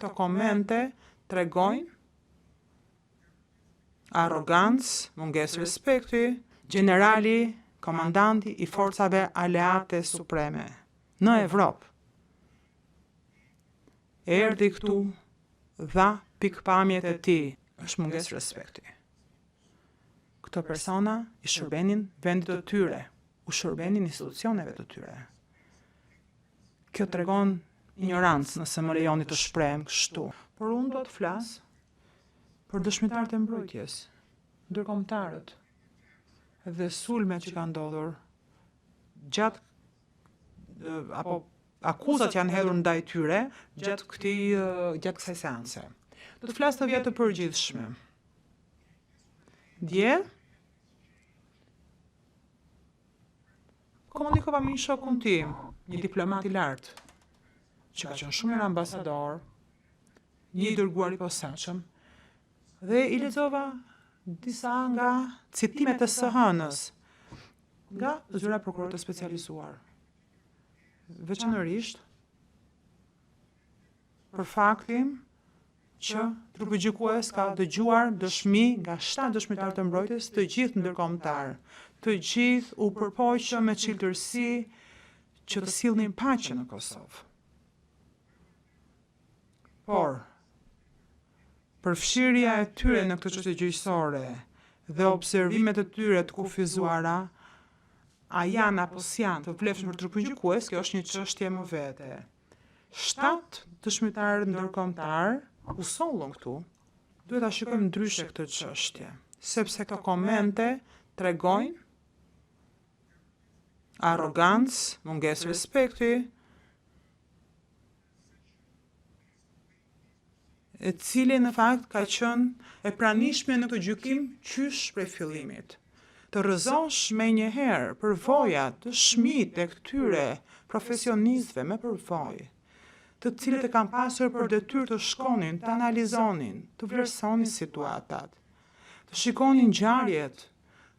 këto komente tregojnë arrogancë, mungesë respekti, generali, komandanti i forcave aleate supreme në Evropë. Erdhi këtu, dha pikpamjet e tij, është mungesë respekti. Këto persona i shërbenin vendit të tyre, u shërbenin institucioneve të tyre. Kjo tregon ignorancë nëse më lejoni të shprehem kështu. Por unë do të flas për dëshmitarët e mbrojtjes, ndërkombëtarët dhe sulmet që kanë ndodhur gjatë apo akuzat që janë hedhur ndaj tyre gjatë kësaj seanse. Do të flas të vjet të përgjithshme. Dje komunikova me një shokun tim, një diplomat i lartë, që ka qenë shumë herë ambasador, një i dërguar i posaçëm, dhe i lexova disa nga citimet e SH-s nga zyra e prokurorët të specializuar. Veçanërisht për faktin që trupi gjykues ka dëgjuar dëshmi nga 7 dëshmitarë të mbrojtjes, të gjithë ndërkombëtar, të gjithë u përpoqën me çiltërsi që të sillnin paqe në Kosovë. Por përfshirja e tyre në këtë çështje gjyqësore dhe observimet e tyre të kufizuara, a janë apo s'janë të vlefshme për trupin gjykues, kjo është një çështje më vete. 7 dëshmitarë ndërkombëtar u sollën këtu. Duhet ta shikojmë ndryshe këtë çështje, sepse këto komente tregojnë arrogancë, mungesë respekti, e cili në fakt ka qenë e pranishme në këtë gjykim qysh prej fillimit. Të rrëzosh me njëherë përvojat të shmit e këtyre profesionistëve me përvojë, të cilët e kanë pasur për detyrë të shkonin, të analizonin, të vlerësonin situatat, të shikonin ngjarjet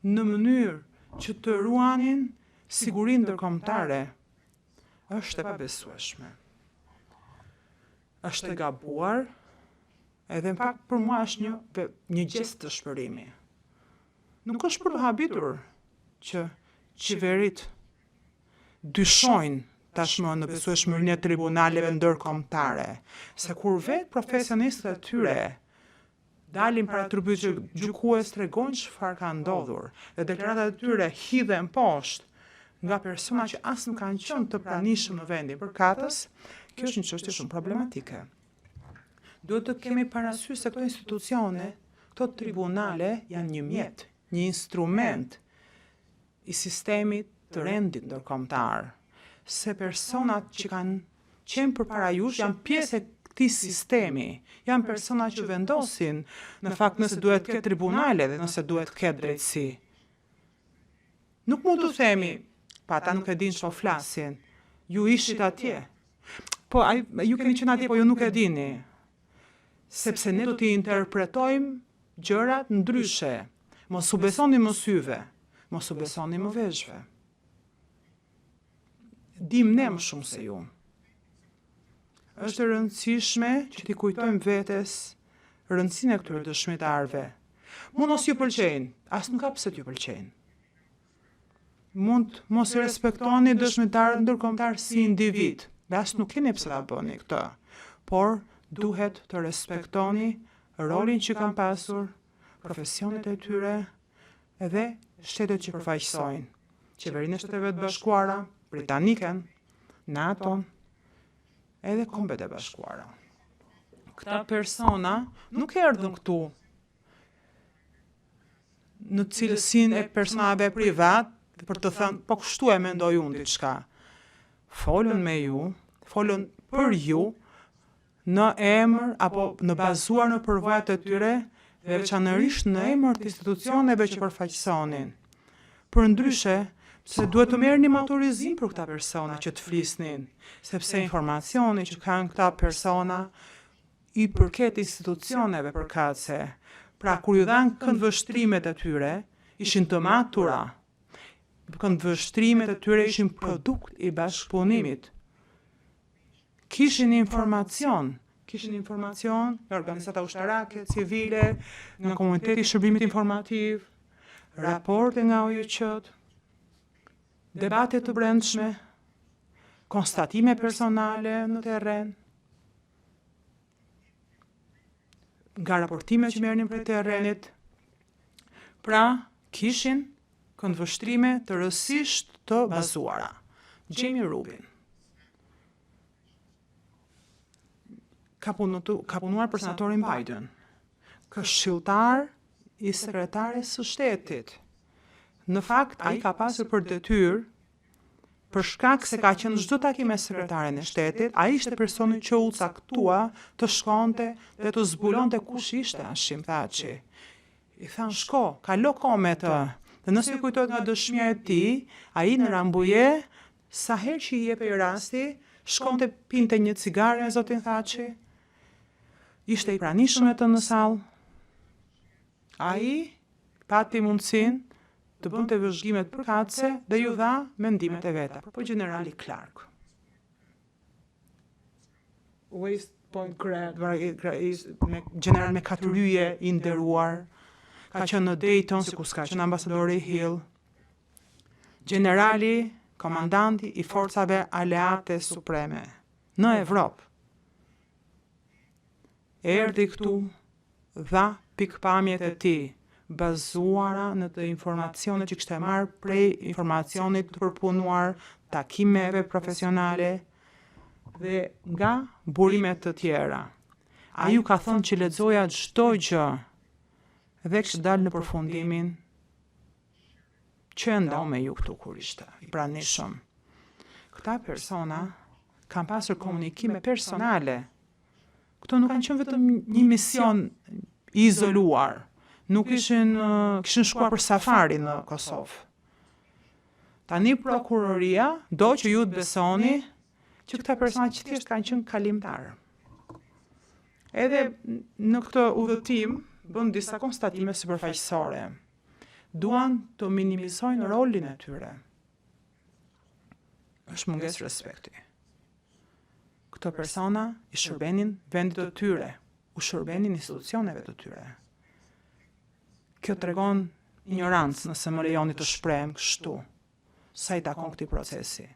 në mënyrë që të ruanin sigurinë ndërkombëtare, është e pabesueshme. Është e gabuar, edhe në fakt për mua është një gjest të shpërimi. Nuk është për të habitur që qeverit dyshojnë tashmë në besueshmërinë e tribunaleve ndërkombëtare, se kur vetë profesionistët e tyre dalin para trupit gjykues tregojnë çfarë ka ndodhur, dhe deklaratat e tyre hidhen poshtë nga persona që as nuk kanë qenë të pranishëm në vendin përkatës, kjo është një çështje shumë problematike. Duhet të kemi parasysh se këto institucione, këto tribunale janë një mjet, një instrument i sistemit të rendit ndërkombëtar, se personat që kanë qenë përpara jush janë pjesë e këtij sistemi, janë persona që vendosin në fakt nëse duhet të ketë tribunale dhe nëse duhet të ketë drejtësi. Nuk mund të themi, pa ata nuk e dinë çfarë flasin, ju ishit atje. Po ju keni qenë atje, po ju nuk e dini. Sepse ne do t'i interpretojmë gjërat ndryshe. Mos u besoni më syve, mos u besoni më veshve. Dim ne më shumë se ju. Është e rëndësishme që t'i kujtojmë vetes rëndësinë e këtyre dëshmitarëve. Mund mos ju pëlqejnë, as nuk ka pse t'ju pëlqejnë. Mund mos i respektoni dëshmitarët ndërkombëtar si individ, dhe as nuk keni pse ta bëni këtë, por duhet të respektoni rolin që kanë pasur, profesionet e tyre edhe shtetet që përfaqësojnë, qeverinë e Shteteve të Bashkuara, Britaniken, NATO, edhe Kombet e Bashkuara. Këta persona nuk erdhën këtu në cilësinë e personave privat për të thënë, po kështu e mendoj unë diçka. Folën me ju, folën për ju, në emër apo në bazuar në përvojat e tyre, dhe veçanërisht në emër të institucioneve që përfaqësonin. Për ndryshe, se duhet të merrni autorizim për këta persona që të flisnin, sepse informacioni që kanë këta persona i përket institucioneve përkatëse. Pra, kur ju dhanë këndvështrimet e tyre, ishin të matura. Këndvështrimet e tyre ishin produkt i bashkëpunimit. Kishin informacion, kishin informacion nga organizata ushtarake, civile, nga komuniteti i shërbimit informativ, raporte nga OJQ-t, debate të brendshme, konstatime personale në terren, nga raportime që merrnin prej terrenit. Pra, kishin këndvështrime të rëndësisht të bazuara. Jamie Rubin ka punuar për senatorin Biden, këshilltar i sekretares së shtetit. Në fakt, ai ka pasur për detyrë, për shkak se ka qenë çdo takim me sekretaren e shtetit, ai ishte personi që u caktua të shkonte dhe të zbulonte kush ishte Hashim Thaçi. I than shko, kalo kohë me të. Dhe nëse kujtohet nga dëshmia e tij, ai në Rambuje, sa herë që i jepej rasti, shkonte pinte një cigare me zotin Thaçi. Ishte i pranishëm me të në sallë. Ai pati mundësinë të bënte vëzhgimet përkatëse dhe ju dha mendimet e veta, për generali Clark. West Point Grad, general me katëryje i nderuar, ka qenë në Dayton, sikur s'ka qenë ambasadori Hill, generali, komandanti i forcave aleate supreme në Evropë. Erdhi këtu, dha pikpamjet e tij, bazuara në të informacionet që kishte marrë prej informacionit të përpunuar, takimeve profesionale dhe nga burimet të tjera. Ai ju ka thënë që lexoja çdo gjë dhe kishte dalë në përfundimin që ndau me ju këtu kur ishte i pranishëm. Këta persona kanë pasur komunikime personale. Këto nuk kanë qenë vetëm një mision i izoluar. Nuk kishin shkuar për safari në Kosovë. Tani prokuroria do që ju të besoni që këta persona që thjesht kanë qenë kalimtar. Edhe në këtë udhëtim bën disa konstatime sipërfaqësore. Duan të minimizojnë rolin e tyre. Është mungesë respekti. Këto persona i shërbenin vendit të tyre, u shërbenin institucioneve të tyre. Kjo tregon ignorancë nëse më lejoni të shprehem kështu, sa i takon këtij procesi.